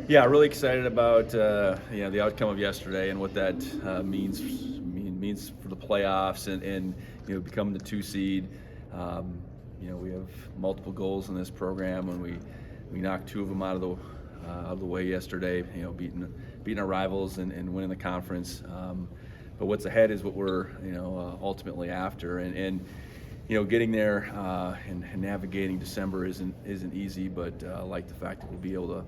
Yeah, really excited about the outcome of yesterday and what that means for the playoffs and becoming the 2 seed. We have multiple goals in this program, and we knocked 2 of them out of the way yesterday. Beating our rivals and winning the conference. But what's ahead is what we're ultimately after, and getting there and navigating December isn't easy, but I like the fact that we'll be able to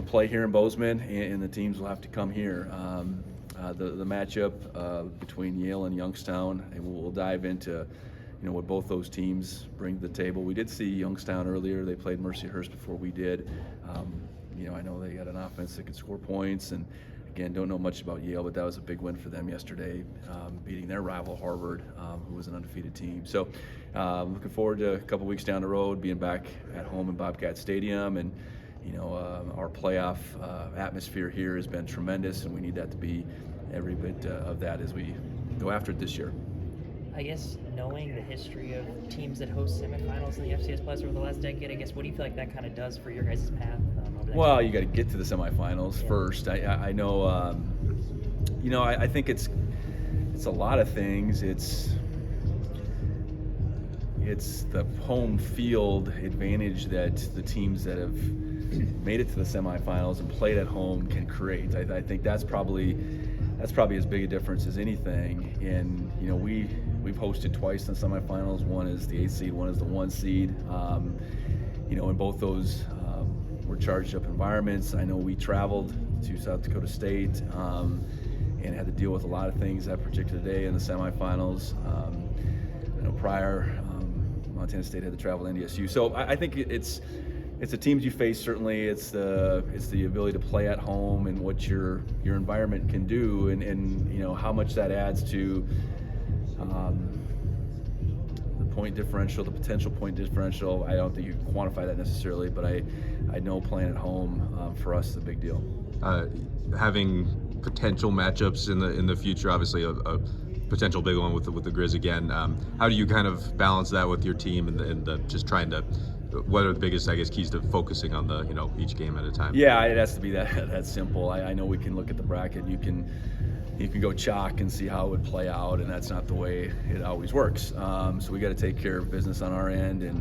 play here in Bozeman, and the teams will have to come here. The matchup between Yale and Youngstown, and we'll dive into what both those teams bring to the table. We did see Youngstown earlier. They played Mercyhurst before we did. I know they had an offense that could score points, and again, don't know much about Yale, but that was a big win for them yesterday, beating their rival Harvard, who was an undefeated team. So looking forward to a couple weeks down the road, being back at home in Bobcat Stadium, and our playoff atmosphere here has been tremendous, and we need that to be every bit of that as we go after it this year. I guess knowing the history of teams that host semifinals in the FCS Plus over the last decade, I guess what do you feel like that kind of does for your guys' path? Well, you got to get to the semifinals first. I know. I think it's a lot of things. It's the home field advantage that the teams that have made it to the semifinals and played at home can create. I think that's probably as big a difference as anything. And we've hosted twice in the semifinals. One is the 8th seed, one is the 1 seed. In both those were charged up environments. I know we traveled to South Dakota State and had to deal with a lot of things that particular day in the semifinals. Prior, Montana State had to travel to NDSU. So I think it's the teams you face. Certainly, it's the ability to play at home and what your environment can do, and how much that adds to the point differential, the potential point differential. I don't think you can quantify that necessarily, but I know playing at home for us is a big deal. Having potential matchups in the future, obviously a potential big one with the Grizz again. How do you kind of balance that with your team and just trying to? What are the biggest, keys to focusing on the each game at a time? Yeah, it has to be that simple. I know we can look at the bracket. You can go chalk and see how it would play out, and that's not the way it always works. So we got to take care of business on our end, and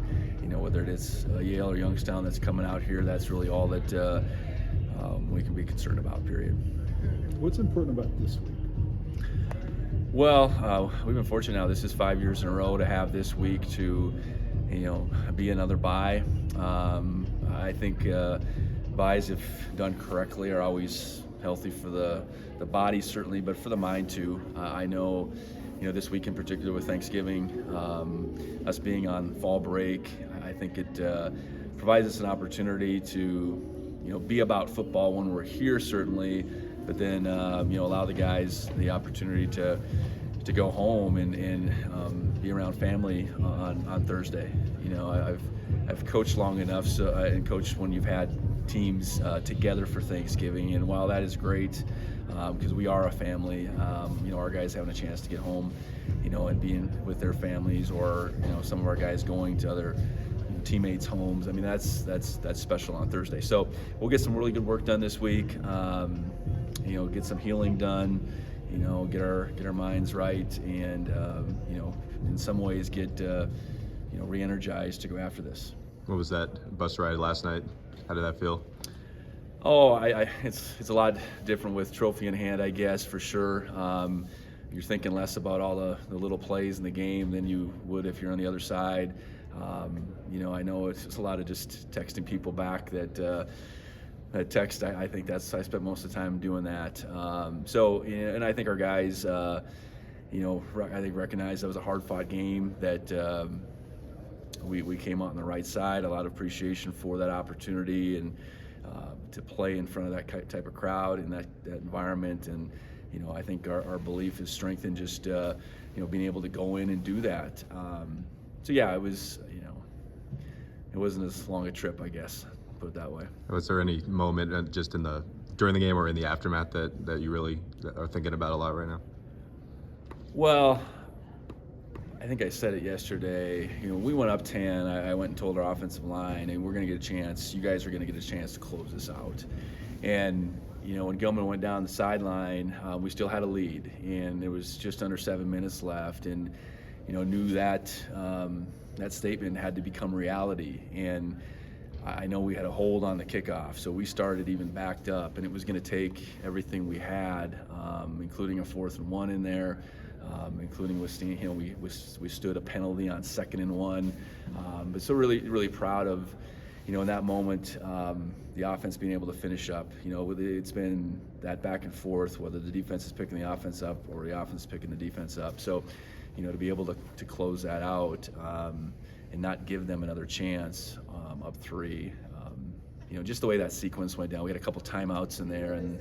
whether it's Yale or Youngstown that's coming out here, that's really all that we can be concerned about. Period. What's important about this week? Well, we've been fortunate now. This is 5 years in a row to have this week to be another bye. I think byes, if done correctly, are always healthy for the body, certainly, but for the mind too. I know, this week in particular with Thanksgiving, us being on fall break, I think it provides us an opportunity to be about football when we're here, certainly, but then allow the guys the opportunity to go home and be around family on Thursday. I've coached long enough, and coached when you've had teams together for Thanksgiving, and while that is great, because we are a family, our guys having a chance to get home, and being with their families, or some of our guys going to other teammates' homes. I mean, that's special on Thursday. So we'll get some really good work done this week. Get some healing done. Get our minds right, and in some ways get re-energized to go after this. What was that bus ride last night? How did that feel? Oh, it's a lot different with trophy in hand, I guess, for sure. You're thinking less about all the little plays in the game than you would if you're on the other side. I know it's a lot of just texting people back that text. I think I spent most of the time doing that. And I think our guys, I think recognize that was a hard-fought game, that we came out on the right side. A lot of appreciation for that opportunity and to play in front of that type of crowd in that environment. And I think our belief is strengthened just being able to go in and do that. It was it wasn't as long a trip, I guess, put it that way. Was there any moment just during the game or in the aftermath that you really are thinking about a lot right now? Well, I think I said it yesterday. We went up 10. I went and told our offensive line, and we're going to get a chance. You guys are going to get a chance to close this out. And when Gilman went down the sideline, we still had a lead, and there was just under 7 minutes left, and knew that that statement had to become reality. And I know we had a hold on the kickoff, so we started even backed up, and it was going to take everything we had, including a 4th and 1 in there. Including we stood a penalty on 2nd and 1, but so really proud of in that moment the offense being able to finish up. It's been that back and forth whether the defense is picking the offense up or the offense is picking the defense up. So to be able to close that out and not give them another chance up 3. Just the way that sequence went down. We had a couple timeouts in there, and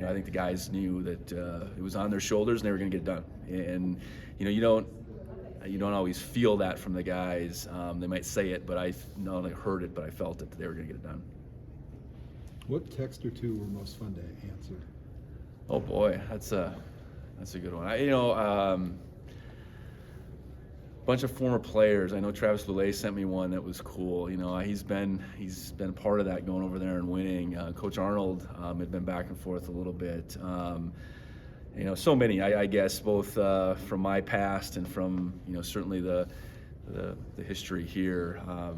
I think the guys knew that it was on their shoulders and they were going to get it done. And you don't always feel that from the guys. They might say it, but I not only heard it, but I felt it that they were going to get it done. What text or two were most fun to answer? Oh boy, that's a good one. Bunch of former players. I know Travis Lulay sent me one that was cool. He's been part of that, going over there and winning. Coach Arnold had been back and forth a little bit. So many. I guess both from my past and from certainly the history here. I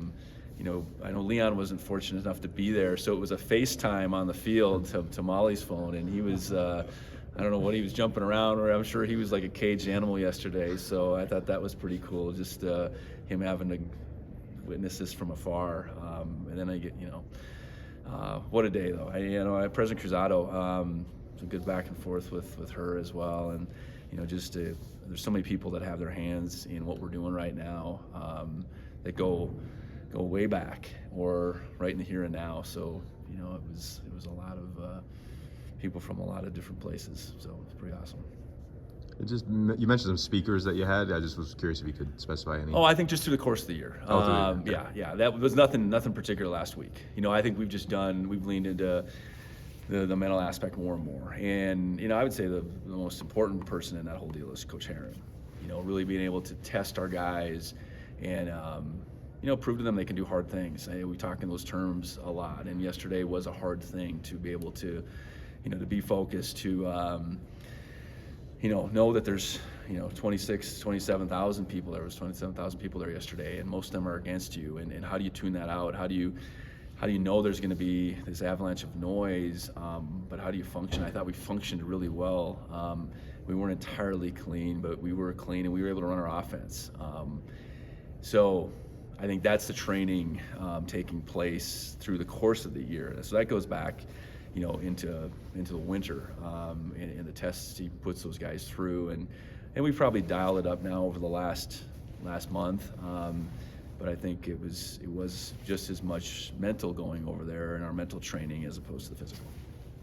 know Leon wasn't fortunate enough to be there, so it was a FaceTime on the field to Molly's phone, and he was. I don't know what he was jumping around, or I'm sure he was like a caged animal yesterday. So I thought that was pretty cool, just him having to witness this from afar. And then I get, what a day though. President Cruzado, some good back and forth with her as well. And there's so many people that have their hands in what we're doing right now that go way back or right in the here and now. So it was a lot of people from a lot of different places, so it's pretty awesome. You mentioned some speakers that you had. I just was curious if you could specify any. Oh, I think just through the course of the year. Okay. Yeah. That was nothing particular last week. I think we've leaned into the mental aspect more and more. And I would say the most important person in that whole deal is Coach Herron. Really being able to test our guys and prove to them they can do hard things. We talk in those terms a lot, and yesterday was a hard thing to be able to. To be focused, to know that there's 27,000 people. There was 27,000 people there yesterday, and most of them are against you. And how do you tune that out? How do you know there's going to be this avalanche of noise? But how do you function? I thought we functioned really well. We weren't entirely clean, but we were clean, and we were able to run our offense. So I think that's the training taking place through the course of the year. So that goes back. Into the winter, and the tests he puts those guys through, and we've probably dialed it up now over the last month, but I think it was just as much mental going over there and our mental training as opposed to the physical.